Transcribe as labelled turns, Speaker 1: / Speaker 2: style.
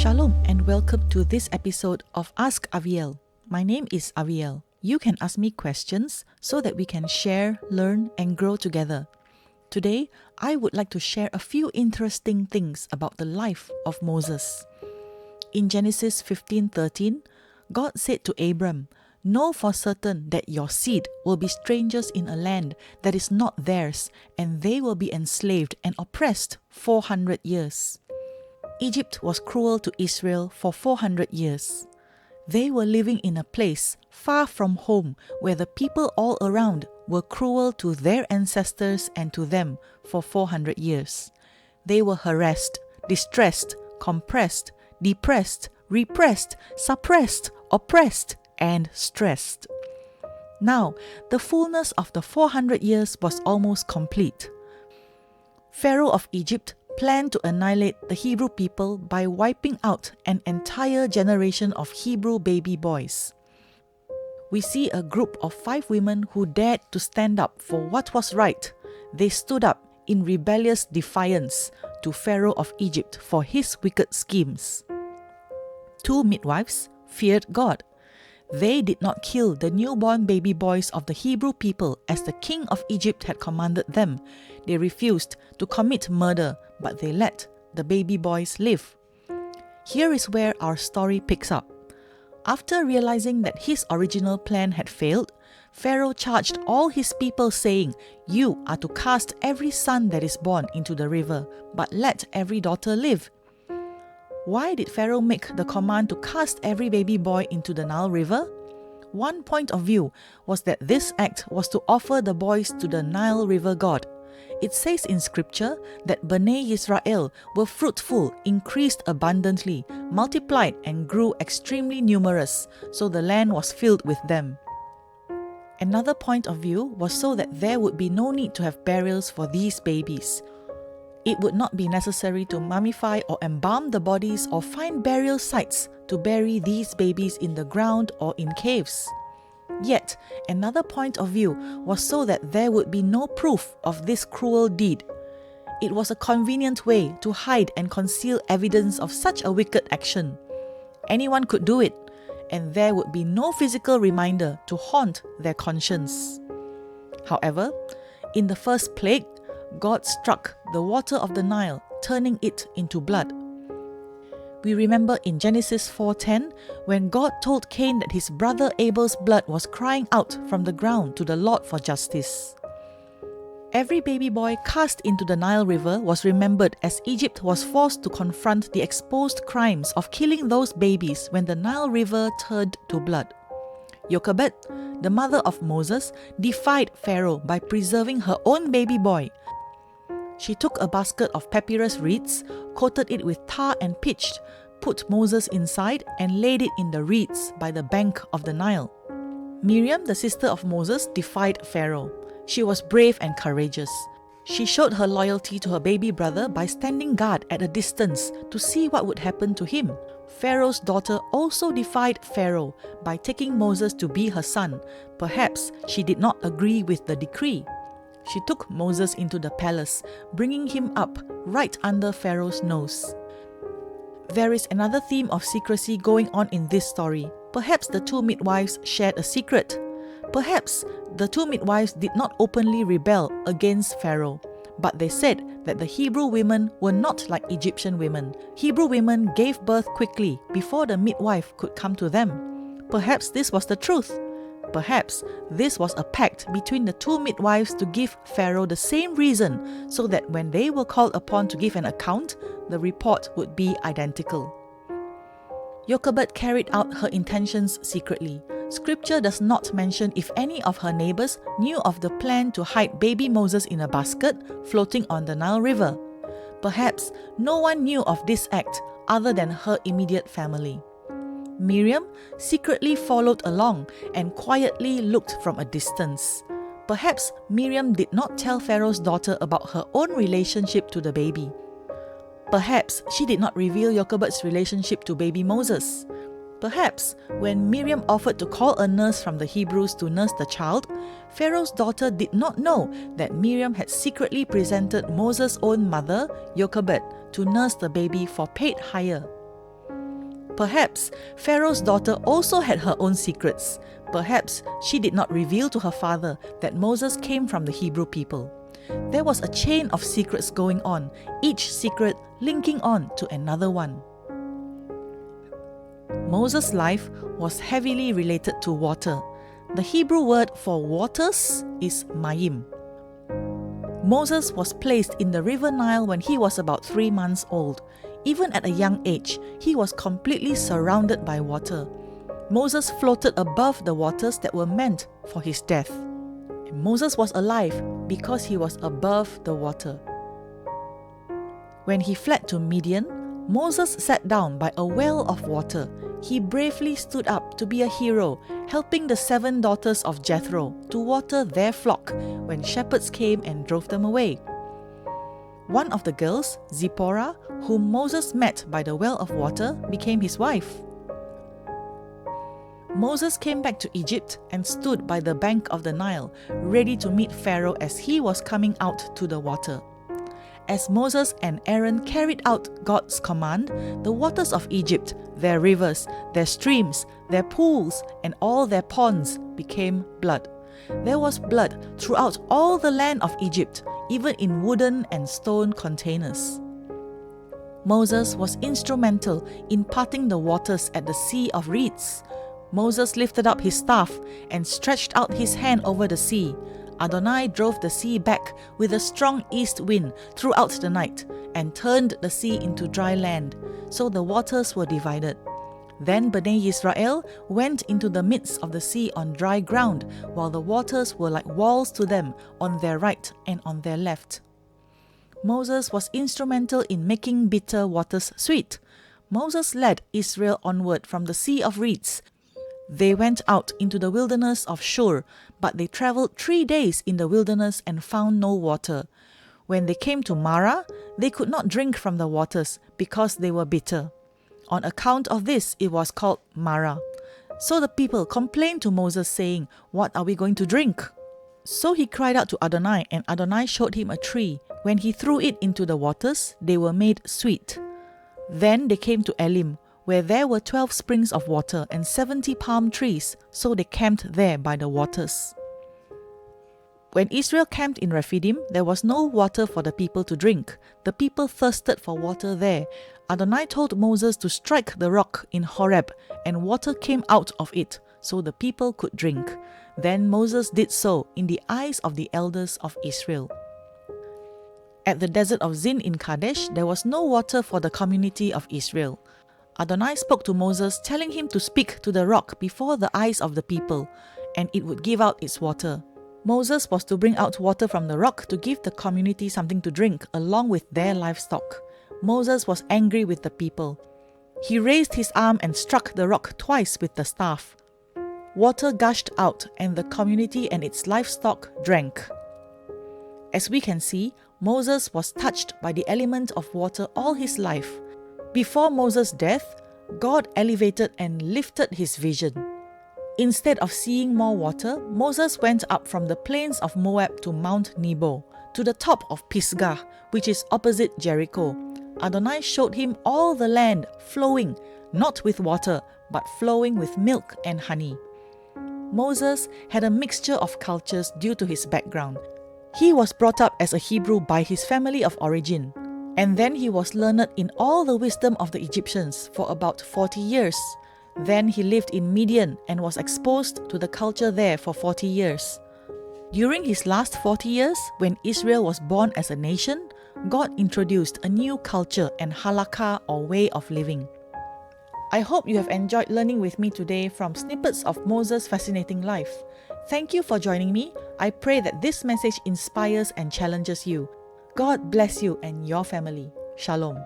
Speaker 1: Shalom and welcome to this episode of Ask Aviel. My name is Aviel. You can ask me questions so that we can share, learn and grow together. Today, I would like to share a few interesting things about the life of Moses. In Genesis 15:13, God said to Abram, "Know for certain that your seed will be strangers in a land that is not theirs, and they will be enslaved and oppressed 400 years." Egypt was cruel to Israel for 400 years. They were living in a place far from home where the people all around were cruel to their ancestors and to them for 400 years. They were harassed, distressed, compressed, depressed, repressed, suppressed, oppressed, and stressed. Now, the fullness of the 400 years was almost complete. Pharaoh of Egypt planned to annihilate the Hebrew people by wiping out an entire generation of Hebrew baby boys. We see a group of 5 women who dared to stand up for what was right. They stood up in rebellious defiance to Pharaoh of Egypt for his wicked schemes. 2 midwives feared God. They did not kill the newborn baby boys of the Hebrew people as the king of Egypt had commanded them. They refused to commit murder, but they let the baby boys live. Here is where our story picks up. After realizing that his original plan had failed, Pharaoh charged all his people saying, "You are to cast every son that is born into the river, but let every daughter live." Why did Pharaoh make the command to cast every baby boy into the Nile River? One point of view was that this act was to offer the boys to the Nile River god. It says in scripture that Bnei Israel were fruitful, increased abundantly, multiplied and grew extremely numerous, so the land was filled with them. Another point of view was so that there would be no need to have burials for these babies. It would not be necessary to mummify or embalm the bodies or find burial sites to bury these babies in the ground or in caves. Yet, another point of view was so that there would be no proof of this cruel deed. It was a convenient way to hide and conceal evidence of such a wicked action. Anyone could do it, and there would be no physical reminder to haunt their conscience. However, in the first plague, God struck the water of the Nile, turning it into blood. We remember in Genesis 4:10 when God told Cain that his brother Abel's blood was crying out from the ground to the Lord for justice. Every baby boy cast into the Nile River was remembered as Egypt was forced to confront the exposed crimes of killing those babies when the Nile River turned to blood. Jochebed, the mother of Moses, defied Pharaoh by preserving her own baby boy. She took a basket of papyrus reeds, coated it with tar and pitch, put Moses inside and laid it in the reeds by the bank of the Nile. Miriam, the sister of Moses, defied Pharaoh. She was brave and courageous. She showed her loyalty to her baby brother by standing guard at a distance to see what would happen to him. Pharaoh's daughter also defied Pharaoh by taking Moses to be her son. Perhaps she did not agree with the decree. She took Moses into the palace, bringing him up right under Pharaoh's nose. There is another theme of secrecy going on in this story. Perhaps the 2 midwives shared a secret. Perhaps the 2 midwives did not openly rebel against Pharaoh, but they said that the Hebrew women were not like Egyptian women. Hebrew women gave birth quickly before the midwife could come to them. Perhaps this was the truth. Perhaps this was a pact between the 2 midwives to give Pharaoh the same reason so that when they were called upon to give an account, the report would be identical. Jochebed carried out her intentions secretly. Scripture does not mention if any of her neighbors knew of the plan to hide baby Moses in a basket floating on the Nile River. Perhaps no one knew of this act other than her immediate family. Miriam secretly followed along and quietly looked from a distance. Perhaps Miriam did not tell Pharaoh's daughter about her own relationship to the baby. Perhaps she did not reveal Jochebed's relationship to baby Moses. Perhaps when Miriam offered to call a nurse from the Hebrews to nurse the child, Pharaoh's daughter did not know that Miriam had secretly presented Moses' own mother, Jochebed, to nurse the baby for paid hire. Perhaps Pharaoh's daughter also had her own secrets. Perhaps she did not reveal to her father that Moses came from the Hebrew people. There was a chain of secrets going on, each secret linking on to another one. Moses' life was heavily related to water. The Hebrew word for waters is mayim. Moses was placed in the river Nile when he was about 3 months old. Even at a young age, he was completely surrounded by water. Moses floated above the waters that were meant for his death. And Moses was alive because he was above the water. When he fled to Midian, Moses sat down by a well of water. He bravely stood up to be a hero, helping the 7 daughters of Jethro to water their flock when shepherds came and drove them away. One of the girls, Zipporah, whom Moses met by the well of water, became his wife. Moses came back to Egypt and stood by the bank of the Nile, ready to meet Pharaoh as he was coming out to the water. As Moses and Aaron carried out God's command, the waters of Egypt, their rivers, their streams, their pools, and all their ponds became blood. There was blood throughout all the land of Egypt, even in wooden and stone containers. Moses was instrumental in parting the waters at the Sea of Reeds. Moses lifted up his staff and stretched out his hand over the sea. Adonai drove the sea back with a strong east wind throughout the night and turned the sea into dry land, so the waters were divided. Then Bnei Israel went into the midst of the sea on dry ground, while the waters were like walls to them on their right and on their left. Moses was instrumental in making bitter waters sweet. Moses led Israel onward from the Sea of Reeds. They went out into the wilderness of Shur, but they traveled 3 days in the wilderness and found no water. When they came to Marah, they could not drink from the waters because they were bitter. On account of this, it was called Marah. So the people complained to Moses, saying, "What are we going to drink?" So he cried out to Adonai, and Adonai showed him a tree. When he threw it into the waters, they were made sweet. Then they came to Elim, where there were 12 springs of water and 70 palm trees, so they camped there by the waters. When Israel camped in Rephidim, there was no water for the people to drink. The people thirsted for water there. Adonai told Moses to strike the rock in Horeb, and water came out of it, so the people could drink. Then Moses did so in the eyes of the elders of Israel. At the desert of Zin in Kadesh, there was no water for the community of Israel. Adonai spoke to Moses, telling him to speak to the rock before the eyes of the people, and it would give out its water. Moses was to bring out water from the rock to give the community something to drink, along with their livestock. Moses was angry with the people. He raised his arm and struck the rock twice with the staff. Water gushed out, and the community and its livestock drank. As we can see, Moses was touched by the element of water all his life. Before Moses' death, God elevated and lifted his vision. Instead of seeing more water, Moses went up from the plains of Moab to Mount Nebo, to the top of Pisgah, which is opposite Jericho. Adonai showed him all the land flowing, not with water, but flowing with milk and honey. Moses had a mixture of cultures due to his background. He was brought up as a Hebrew by his family of origin, and then he was learned in all the wisdom of the Egyptians for about 40 years. Then he lived in Midian and was exposed to the culture there for 40 years. During his last 40 years, when Israel was born as a nation, God introduced a new culture and halakha or way of living. I hope you have enjoyed learning with me today from snippets of Moses' fascinating life. Thank you for joining me. I pray that this message inspires and challenges you. God bless you and your family. Shalom.